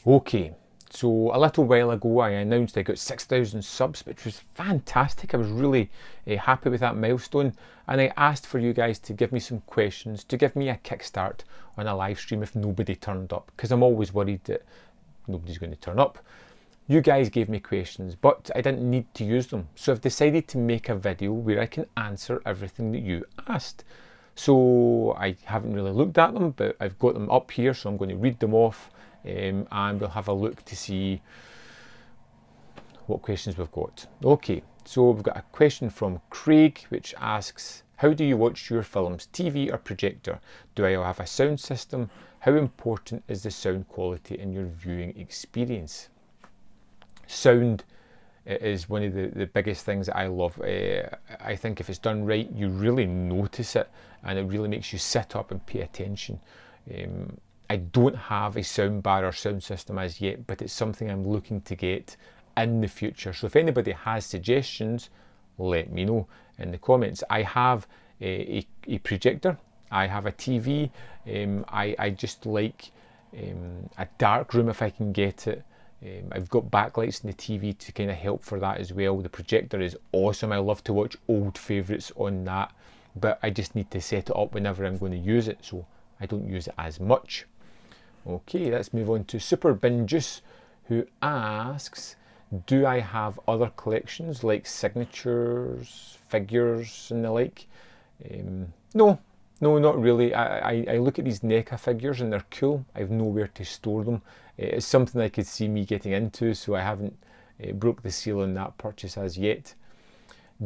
Okay, so a little while ago I announced I got 6,000 subs, which was fantastic. I was really happy with that milestone, and I asked for you guys to give me some questions, to give me a kickstart on a live stream if nobody turned up, because I'm always worried that nobody's going to turn up. You guys gave me questions, but I didn't need to use them, so I've decided to make a video where I can answer everything that you asked. So I haven't really looked at them, but I've got them up here, so I'm going to read them off, and we'll have a look to see what questions we've got. Okay, so we've got a question from Craig, which asks, how do you watch your films, TV or projector? Do I have a sound system? How important is the sound quality in your viewing experience? Sound is one of the biggest things that I love. I think if it's done right, you really notice it, and it really makes you sit up and pay attention. I don't have a sound bar or sound system as yet, but it's something I'm looking to get in the future. So if anybody has suggestions, let me know in the comments. I have a projector, I have a TV, I just like a dark room if I can get it. I've got backlights in the TV to kind of help for that as well. The projector is awesome. I love to watch old favourites on that, but I just need to set it up whenever I'm going to use it, so I don't use it as much. Okay, let's move on to Super Bin Juice, who asks, do I have other collections like signatures, figures and the like? No, not really. I look at these NECA figures and they're cool. I have nowhere to store them. It's something I could see me getting into, so I haven't broke the seal on that purchase as yet.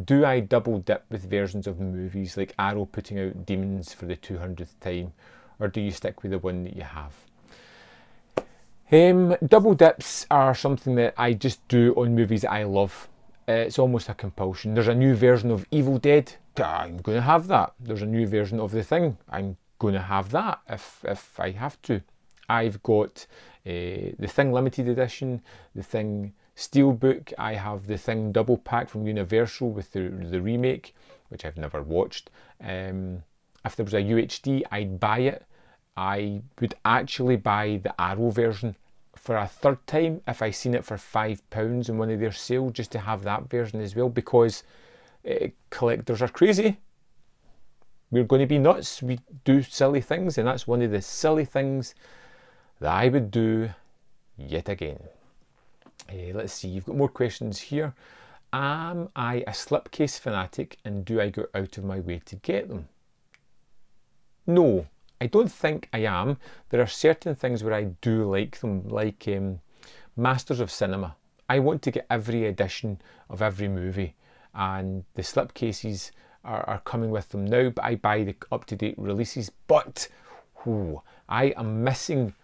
Do I double dip with versions of movies like Arrow putting out Demons for the 200th time, or do you stick with the one that you have? Double dips are something that I just do on movies that I love. It's almost a compulsion. There's a new version of Evil Dead, I'm going to have that. There's a new version of The Thing, I'm going to have that if I have to. I've got The Thing Limited Edition, The Thing Steelbook, I have The Thing Double Pack from Universal with the remake, which I've never watched. If there was a UHD, I'd buy it. I would actually buy the Arrow version for a third time if I seen it for £5 in one of their sales, just to have that version as well, because collectors are crazy. We're going to be nuts. We do silly things, and that's one of the silly things that I would do yet again. Let's see, you've got more questions here. Am I a slipcase fanatic, and do I go out of my way to get them? No, I don't think I am. There are certain things where I do like them, like Masters of Cinema. I want to get every edition of every movie, and the slipcases are coming with them now, but I buy the up-to-date releases. But I am missing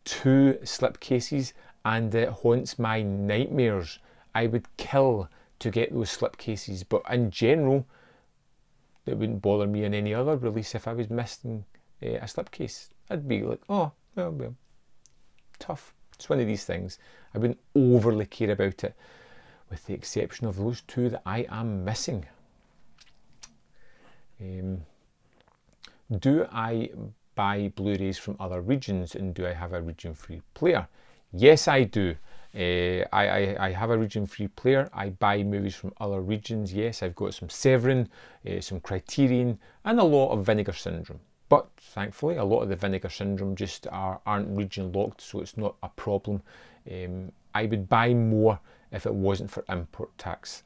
2 slipcases, and it haunts my nightmares. I would kill to get those slipcases, but in general, it wouldn't bother me in any other release if I was missing a slipcase. I'd be like, oh, well, tough. It's one of these things. I wouldn't overly care about it, with the exception of those 2 that I am missing. Do I buy Blu-rays from other regions, and do I have a region-free player? Yes, I do. I have a region-free player. I buy movies from other regions. Yes, I've got some Severin, some Criterion, and a lot of Vinegar Syndrome. But thankfully, a lot of the Vinegar Syndrome just aren't region locked, so it's not a problem. I would buy more if it wasn't for import tax,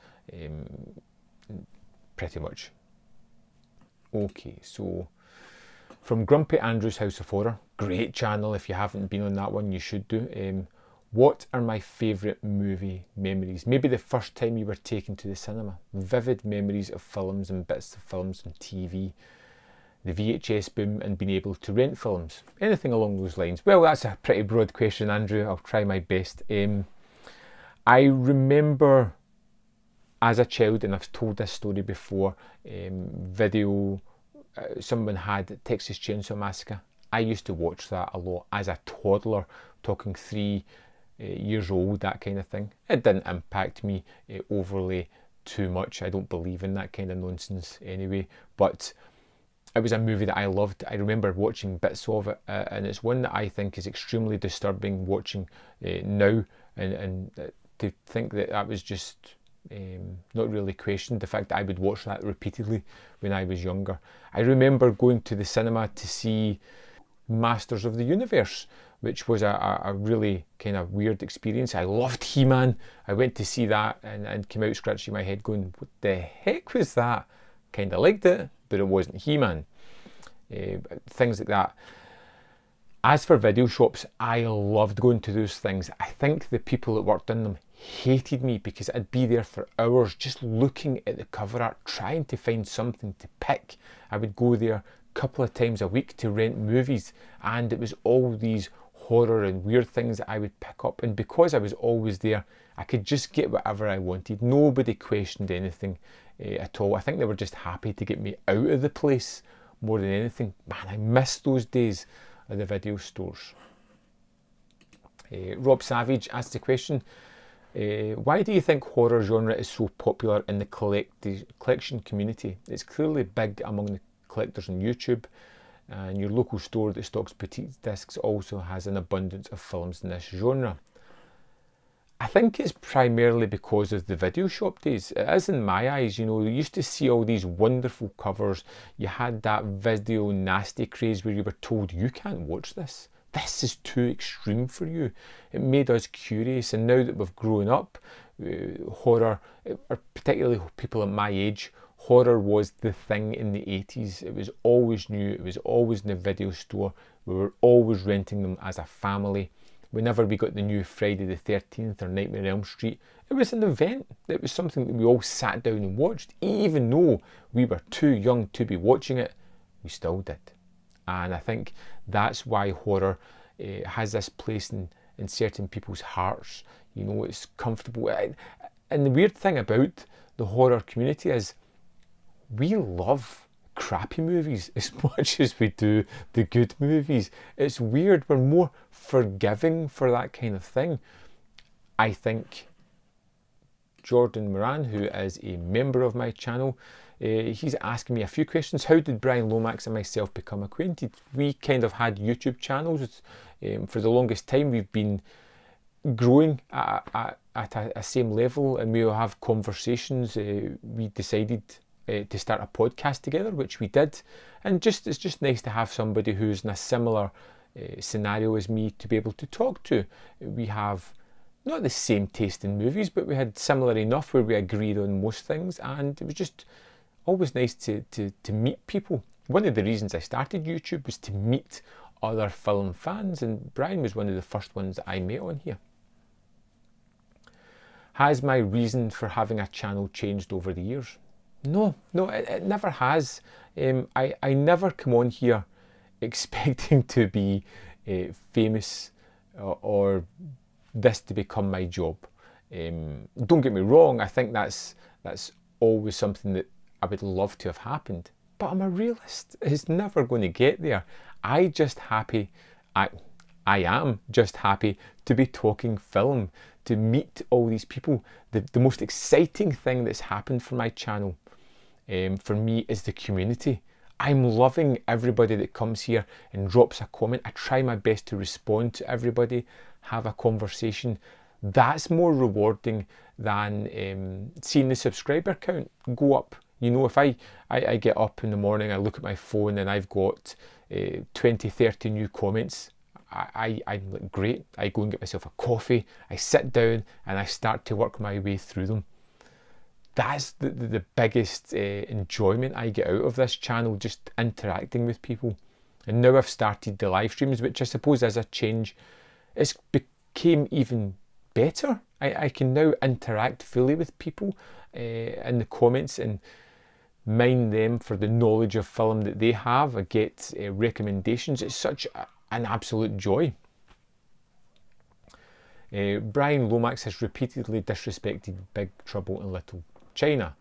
pretty much. Okay, so from Grumpy Andrew's House of Horror, great channel. If you haven't been on that one, you should do. What are my favourite movie memories? Maybe the first time you were taken to the cinema. Vivid memories of films and bits of films on TV. The VHS boom and being able to rent films. Anything along those lines. Well, that's a pretty broad question, Andrew. I'll try my best. I remember as a child, and I've told this story before, someone had Texas Chainsaw Massacre. I used to watch that a lot as a toddler, talking 3 years old, that kind of thing. It didn't impact me overly too much. I don't believe in that kind of nonsense anyway, but it was a movie that I loved. I remember watching bits of it, and it's one that I think is extremely disturbing watching now, and to think that that was just not really questioned, the fact that I would watch that repeatedly when I was younger. I remember going to the cinema to see Masters of the Universe, which was a really kind of weird experience. I loved He-Man. I went to see that and came out scratching my head going, what the heck was that? Kind of liked it, but it wasn't He-Man. Things like that. As for video shops, I loved going to those things. I think the people that worked in them hated me because I'd be there for hours just looking at the cover art, trying to find something to pick. I would go there a couple of times a week to rent movies, and it was all these horror and weird things that I would pick up, and because I was always there, I could just get whatever I wanted. Nobody questioned anything at all. I think they were just happy to get me out of the place more than anything. Man, I miss those days at the video stores. Rob Savage asked the question, why do you think horror genre is so popular in the collection community? It's clearly big among the collectors on YouTube, and your local store that stocks boutique discs also has an abundance of films in this genre. I think it's primarily because of the video shop days. It is in my eyes, you know, you used to see all these wonderful covers. You had that video nasty craze where you were told, you can't watch this. This is too extreme for you. It made us curious, and now that we've grown up, horror, or particularly people at my age, horror was the thing in the 80s. It was always new, it was always in the video store. We were always renting them as a family. Whenever we got the new Friday the 13th or Nightmare on Elm Street, it was an event. It was something that we all sat down and watched. Even though we were too young to be watching it, we still did. And I think that's why horror has this place in certain people's hearts. You know, it's comfortable. And the weird thing about the horror community is we love crappy movies as much as we do the good movies. It's weird. We're more forgiving for that kind of thing. I think Jordan Moran, who is a member of my channel, he's asking me a few questions. How did Brian Lomax and myself become acquainted? We kind of had YouTube channels. For the longest time, we've been growing at a same level, and we'll have conversations. We decided to start a podcast together, which we did, and it's just nice to have somebody who's in a similar scenario as me to be able to talk to. We have not the same taste in movies, but we had similar enough where we agreed on most things, and it was just always nice to meet people. One of the reasons I started YouTube was to meet other film fans, and Brian was one of the first ones that I met on here. Has my reason for having a channel changed over the years? No, it never has. I never come on here expecting to be famous or this to become my job. Don't get me wrong, I think that's always something that I would love to have happened, but I'm a realist. It's never going to get there. I am just happy to be talking film, to meet all these people. The most exciting thing that's happened for my channel for me is the community. I'm loving everybody that comes here and drops a comment. I try my best to respond to everybody, have a conversation. That's more rewarding than seeing the subscriber count go up. You know, if I get up in the morning, I look at my phone and I've got 20, 30 new comments, I'm like, great. I go and get myself a coffee, I sit down and I start to work my way through them. That's the biggest enjoyment I get out of this channel, just interacting with people. And now I've started the live streams, which I suppose is a change. It's became even better. I can now interact fully with people in the comments and mine them for the knowledge of film that they have. I get recommendations. It's such an absolute joy. Brian Lomax has repeatedly disrespected Big Trouble in Little China.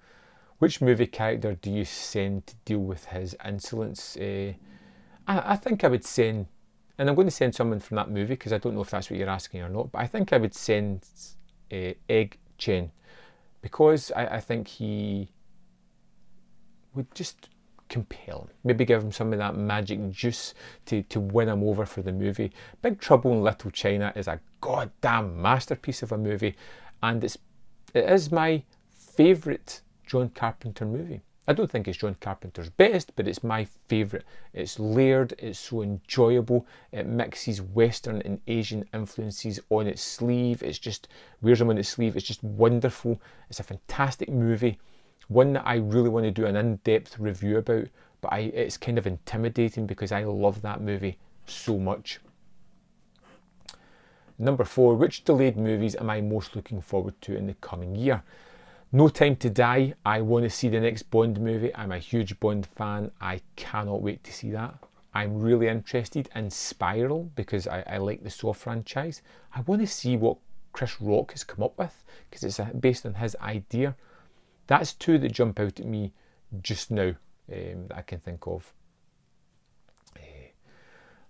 Which movie character do you send to deal with his insolence? I think I would send, and I'm going to send someone from that movie because I don't know if that's what you're asking or not, but I think I would send Egg Chen, because I think he would just compel him. Maybe give him some of that magic juice to win him over for the movie. Big Trouble in Little China is a goddamn masterpiece of a movie, and it is my favourite John Carpenter movie. I don't think it's John Carpenter's best, but it's my favourite. It's layered, it's so enjoyable, it mixes Western and Asian influences on its sleeve, it's just, wears them on its sleeve, it's just wonderful. It's a fantastic movie, one that I really want to do an in-depth review about, but it's kind of intimidating because I love that movie so much. Number 4, which delayed movies am I most looking forward to in the coming year? No Time to Die. I want to see the next Bond movie. I'm a huge Bond fan. I cannot wait to see that. I'm really interested in Spiral because I like the Saw franchise. I want to see what Chris Rock has come up with because it's based on his idea. That's 2 that jump out at me just now that I can think of.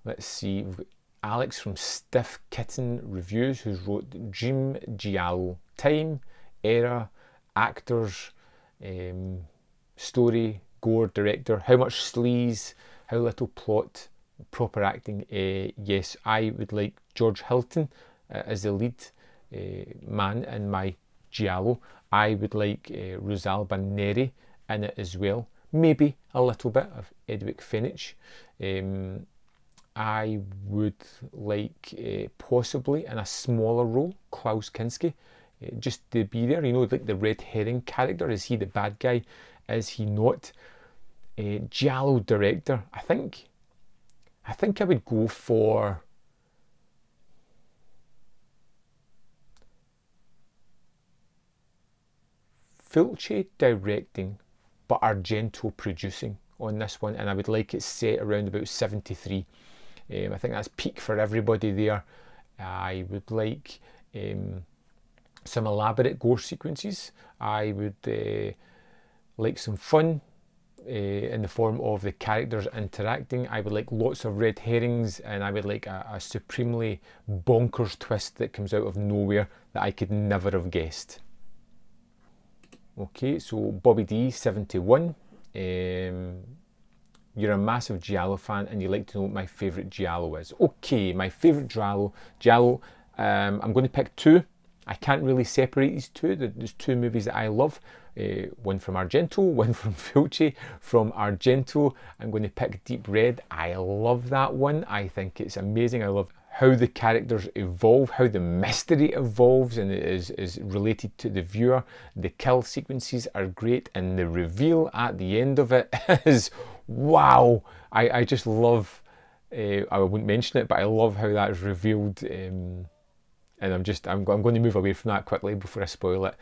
Let's see. We've got Alex from Stiff Kitten Reviews, who's wrote Dream, Giallo, Time, Era, Actors, Story, Gore, Director, How Much Sleaze, How Little Plot, Proper Acting. Yes, I would like George Hilton as the lead man in my Giallo. I would like Rosalba Neri in it as well. Maybe a little bit of Edwig Fenech. I would like possibly in a smaller role Klaus Kinski. Just to be there, you know, like the red herring character. Is he the bad guy? Is he not? Giallo director. I think I would go for Fulci directing, but Argento producing on this one, and I would like it set around about 73. I think that's peak for everybody there. I would like some elaborate gore sequences. I would like some fun in the form of the characters interacting. I would like lots of red herrings, and I would like a supremely bonkers twist that comes out of nowhere that I could never have guessed. Okay, so Bobby D, 71. You're a massive Giallo fan and you like to know what my favourite Giallo is. Okay, my favourite Giallo, I'm going to pick 2. I can't really separate these 2. There's 2 movies that I love. One from Argento, one from Fulci. From Argento, I'm going to pick Deep Red. I love that one. I think it's amazing. I love how the characters evolve, how the mystery evolves and it is related to the viewer. The kill sequences are great and the reveal at the end of it is wow. I just love, I won't mention it, but I love how that is revealed. And I'm going to move away from that quickly before I spoil it.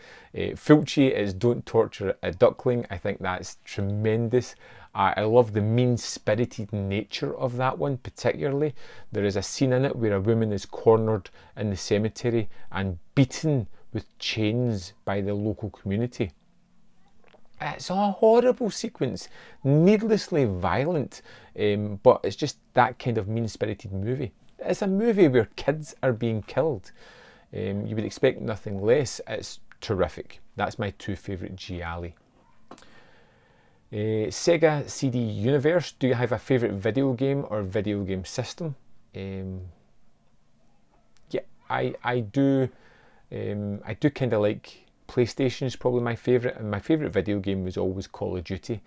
Fulci is Don't Torture a Duckling. I think that's tremendous. I love the mean-spirited nature of that one particularly. There is a scene in it where a woman is cornered in the cemetery and beaten with chains by the local community. It's a horrible sequence, needlessly violent, but it's just that kind of mean-spirited movie. It's a movie where kids are being killed. You would expect nothing less. It's terrific. That's my 2 favourite Gialli. Sega CD Universe. Do you have a favourite video game or video game system? Yeah, I do. I do kind of like PlayStation is probably my favourite, and my favourite video game was always Call of Duty.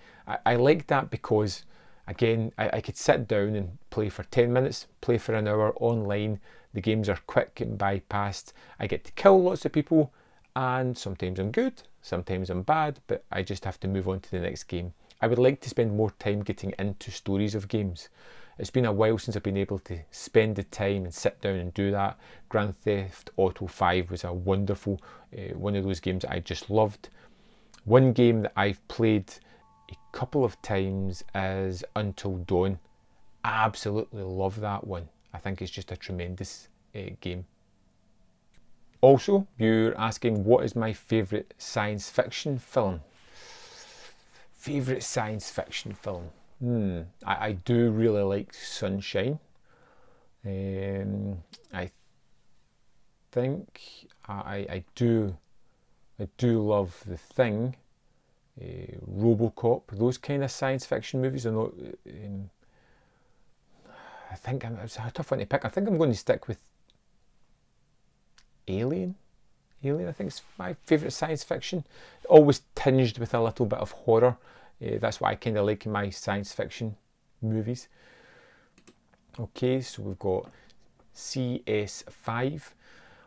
I like that because, again, I could sit down and play for 10 minutes, play for an hour online. The games are quick and bypassed. I get to kill lots of people, and sometimes I'm good, sometimes I'm bad, but I just have to move on to the next game. I would like to spend more time getting into stories of games. It's been a while since I've been able to spend the time and sit down and do that. Grand Theft Auto 5 was a wonderful one of those games that I just loved. One game that I've played a couple of times is Until Dawn. I absolutely love that one. I think it's just a tremendous game. Also, you're asking what is my favourite science fiction film? Favourite science fiction film? I do really like Sunshine. I think I do love The Thing. Robocop, those kind of science fiction movies are not. I think it's a tough one to pick. I think I'm going to stick with Alien. Alien, I think, is my favourite science fiction. Always tinged with a little bit of horror. That's what I kind of like in my science fiction movies. Okay, so we've got CS5.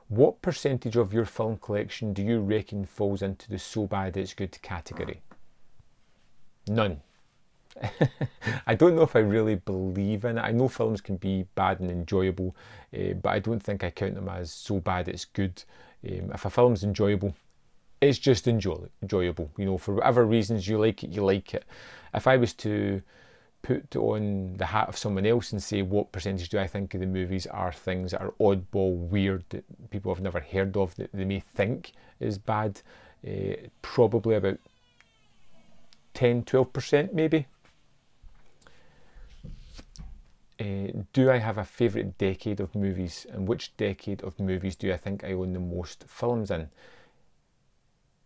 What percentage of your film collection do you reckon falls into the so bad it's good category? None. I don't know if I really believe in it. I know films can be bad and enjoyable, but I don't think I count them as so bad it's good. If a film's enjoyable, it's just enjoyable. You know, for whatever reasons you like it, you like it. If I was to put on the hat of someone else and say what percentage do I think of the movies are things that are oddball, weird, that people have never heard of, that they may think is bad, probably about 10-12% maybe. Do I have a favourite decade of movies, and which decade of movies do I think I own the most films in?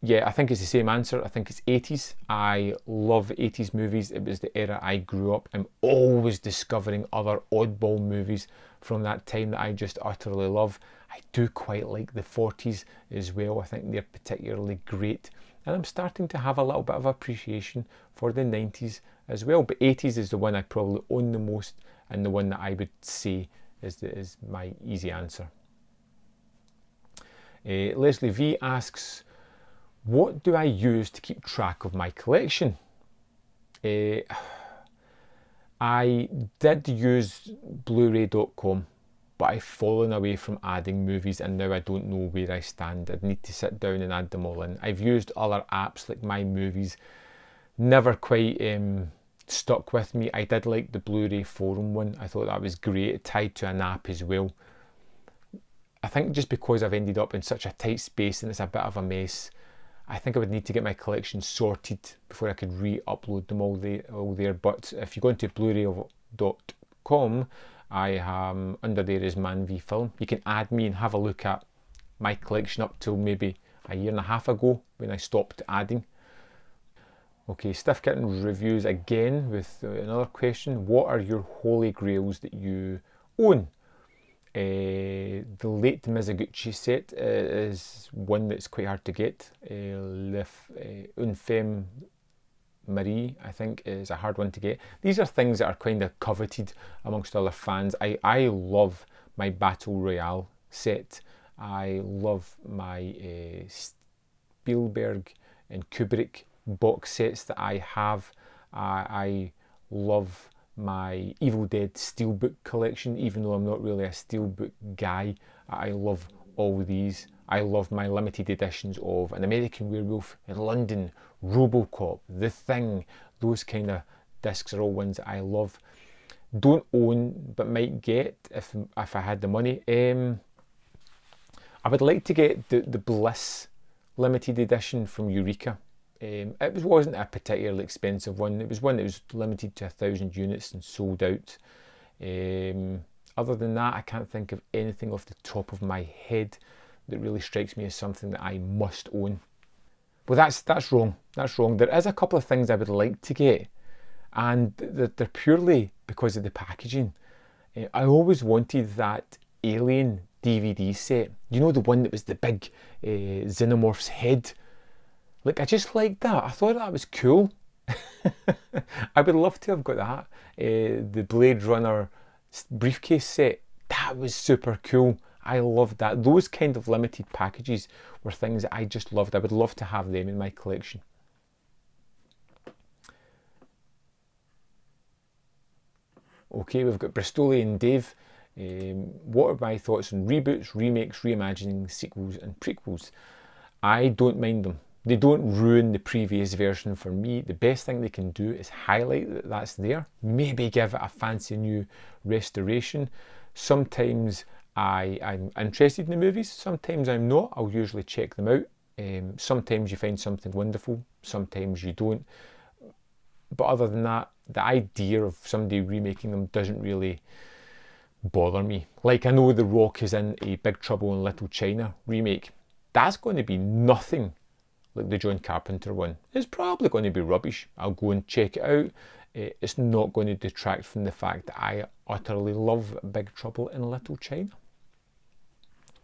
Yeah, I think it's the same answer. I think it's 80s. I love 80s movies. It was the era I grew up. I'm always discovering other oddball movies from that time that I just utterly love. I do quite like the 40s as well. I think they're particularly great. And I'm starting to have a little bit of appreciation for the 90s as well. But 80s is the one I probably own the most, and the one that I would say is my easy answer. Leslie V asks, what do I use to keep track of my collection? I did use blu-ray.com, but I've fallen away from adding movies, and now I don't know where I stand. I'd need to sit down and add them all in. I've used other apps like My Movies, never quite stuck with me. I did like the Blu-ray forum one. I thought that was great. It tied to an app as well. I think just because I've ended up in such a tight space and it's a bit of a mess, I think I would need to get my collection sorted before I could re-upload them all there. But if you go into blu-ray.com, I am under there is Man v Film. You can add me and have a look at my collection up till maybe a year and a half ago when I stopped adding. Okay, Stiff Kitten Reviews again with another question. What are your holy grails that you own? The late Mizoguchi set is one that's quite hard to get. Une Femme Marie, I think, is a hard one to get. These are things that are kind of coveted amongst other fans. I love my Battle Royale set. I love my Spielberg and Kubrick box sets that I have. I love my Evil Dead Steelbook collection, even though I'm not really a Steelbook guy. I love all these. I love my limited editions of An American Werewolf in London, Robocop, The Thing. Those kind of discs are all ones that I love. Don't own, but might get if I had the money. I would like to get the Bliss limited edition from Eureka. It wasn't a particularly expensive one. It was one that was limited to 1,000 units and sold out. Other than that, I can't think of anything off the top of my head that really strikes me as something that I must own. Well, that's wrong. That's wrong. There is a couple of things I would like to get, and they're purely because of the packaging. I always wanted that Alien DVD set. You know, the one that was the big Xenomorph's head. Like, I just liked that. I thought that was cool. I would love to have got that. The Blade Runner briefcase set, that was super cool. I loved that. Those kind of limited packages were things that I just loved. I would love to have them in my collection. Okay, we've got Bristolian Dave. What are my thoughts on reboots, remakes, reimagining, sequels and prequels? I don't mind them. They don't ruin the previous version for me. The best thing they can do is highlight that that's there. Maybe give it a fancy new restoration. Sometimes I'm interested in the movies. Sometimes I'm not. I'll usually check them out. Sometimes you find something wonderful. Sometimes you don't. But other than that, the idea of somebody remaking them doesn't really bother me. Like, I know The Rock is in a Big Trouble in Little China remake. That's going to be nothing like the John Carpenter one, is probably going to be rubbish. I'll go and check it out. It's not going to detract from the fact that I utterly love Big Trouble in Little China.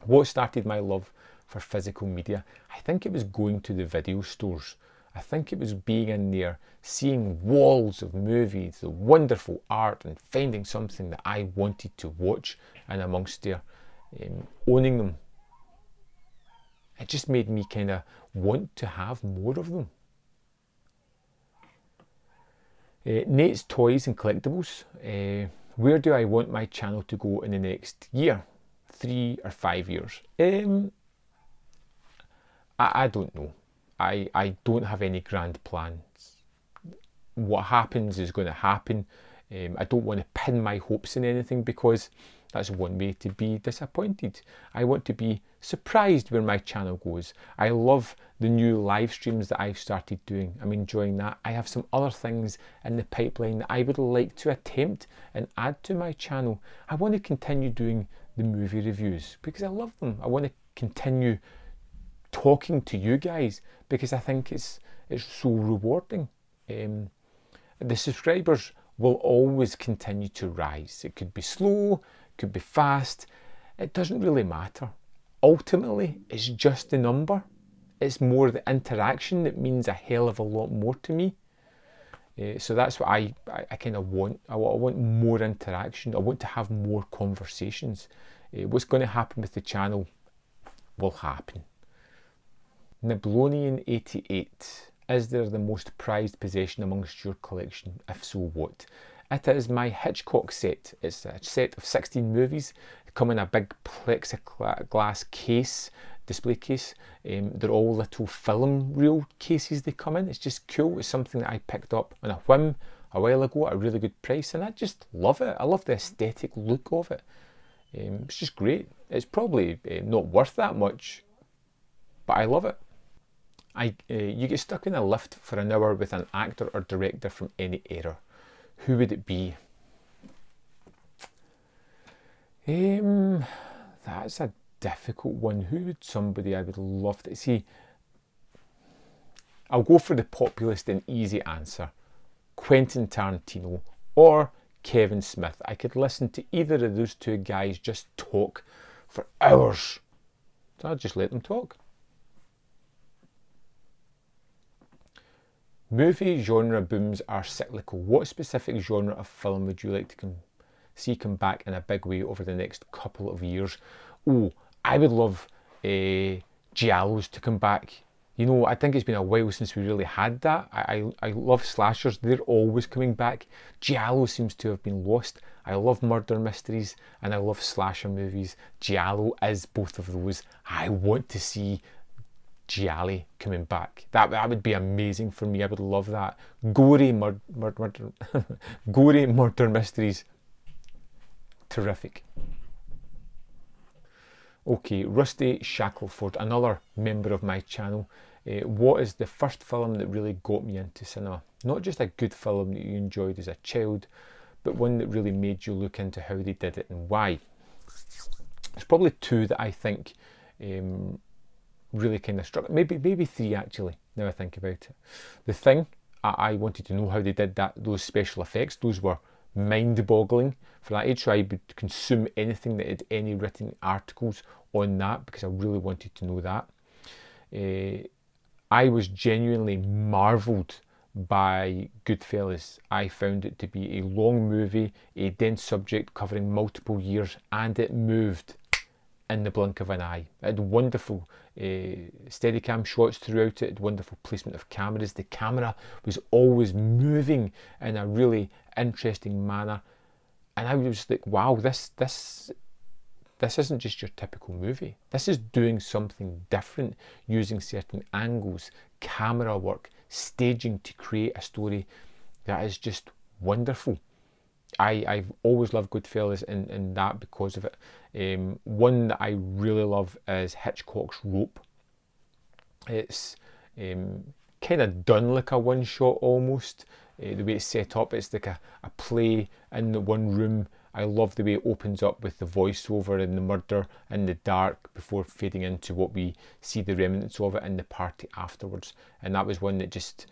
What started my love for physical media? I think it was going to the video stores. I think it was being in there, seeing walls of movies, the wonderful art, and finding something that I wanted to watch, and amongst there, owning them. It just made me kind of want to have more of them. Nate's Toys and Collectibles. Where do I want my channel to go in the next year, 3 or 5 years? I don't know. I don't have any grand plans. What happens is going to happen. I don't want to pin my hopes in anything, because that's one way to be disappointed. I want to be surprised where my channel goes. I love the new live streams that I've started doing. I'm enjoying that. I have some other things in the pipeline that I would like to attempt and add to my channel. I want to continue doing the movie reviews because I love them. I want to continue talking to you guys because I think it's so rewarding. The subscribers will always continue to rise. It could be slow, it could be fast, it doesn't really matter. Ultimately, it's just the number. It's more the interaction that means a hell of a lot more to me. So that's what I kind of want. I want more interaction. I want to have more conversations. What's going to happen with the channel will happen. Niblonian88. Is there the most prized possession amongst your collection? If so, what? It is my Hitchcock set. It's a set of 16 movies. They come in a big plexiglass case, display case. They're all little film reel cases they come in. It's just cool. It's something that I picked up on a whim a while ago at a really good price, and I just love it. I love the aesthetic look of it. It's just great. It's probably not worth that much, but I love it. You get stuck in a lift for an hour with an actor or director from any era. Who would it be? That's a difficult one. Who would somebody I would love to see? I'll go for the populist and easy answer. Quentin Tarantino or Kevin Smith. I could listen to either of those two guys just talk for hours. So I'll just let them talk. Movie genre booms are cyclical. What specific genre of film would you like to see come back in a big way over the next couple of years? Oh, I would love Giallos to come back. You know, I think it's been a while since we really had that. I love slashers. They're always coming back. Giallo seems to have been lost. I love murder mysteries and I love slasher movies. Giallo is both of those. I want to see Giallo coming back. That would be amazing for me. I would love that. Gory murder mysteries. Terrific. Okay, Rusty Shackleford, another member of my channel. What is the first film that really got me into cinema? Not just a good film that you enjoyed as a child, but one that really made you look into how they did it and why. There's probably two that I think really kind of struck, maybe three actually, now I think about it. The Thing, I wanted to know how they did those special effects. Those were mind-boggling for that age, so I would consume anything that had any written articles on that because I really wanted to know that. I was genuinely marvelled by Goodfellas. I found it to be a long movie, a dense subject covering multiple years, and it moved in the blink of an eye. It had wonderful Steadicam shots throughout it, had wonderful placement of cameras. The camera was always moving in a really interesting manner, and I was like, wow, this isn't just your typical movie. This is doing something different, using certain angles, camera work, staging to create a story that is just wonderful. I've always loved Goodfellas in that because of it. One that I really love is Hitchcock's Rope. It's kind of done like a one shot almost. The way it's set up, it's like a play in the one room, I love the way it opens up with the voiceover and the murder in the dark before fading into what we see the remnants of it in the party afterwards. And that was one that just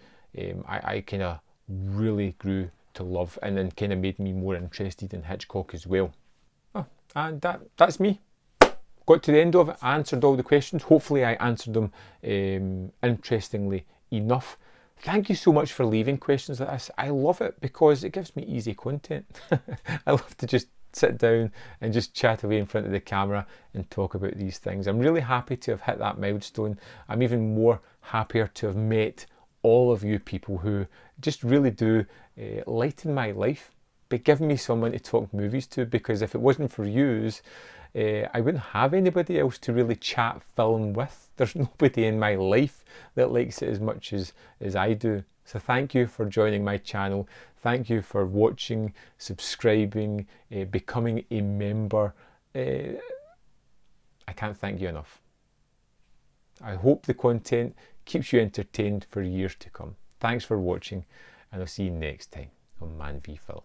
I kind of really grew to love, and then kind of made me more interested in Hitchcock as well. Oh, and that's me. Got to the end of it, answered all the questions. Hopefully I answered them interestingly enough. Thank you so much for leaving questions like this. I love it because it gives me easy content. I love to just sit down and just chat away in front of the camera and talk about these things. I'm really happy to have hit that milestone. I'm even more happier to have met all of you people who just really do lighten my life by giving me someone to talk movies to, because if it wasn't for yous, I wouldn't have anybody else to really chat film with. There's nobody in my life that likes it as much as I do. So thank you for joining my channel. Thank you for watching, subscribing, becoming a member. I can't thank you enough. I hope the content keeps you entertained for years to come. Thanks for watching, and I'll see you next time on Man v Film.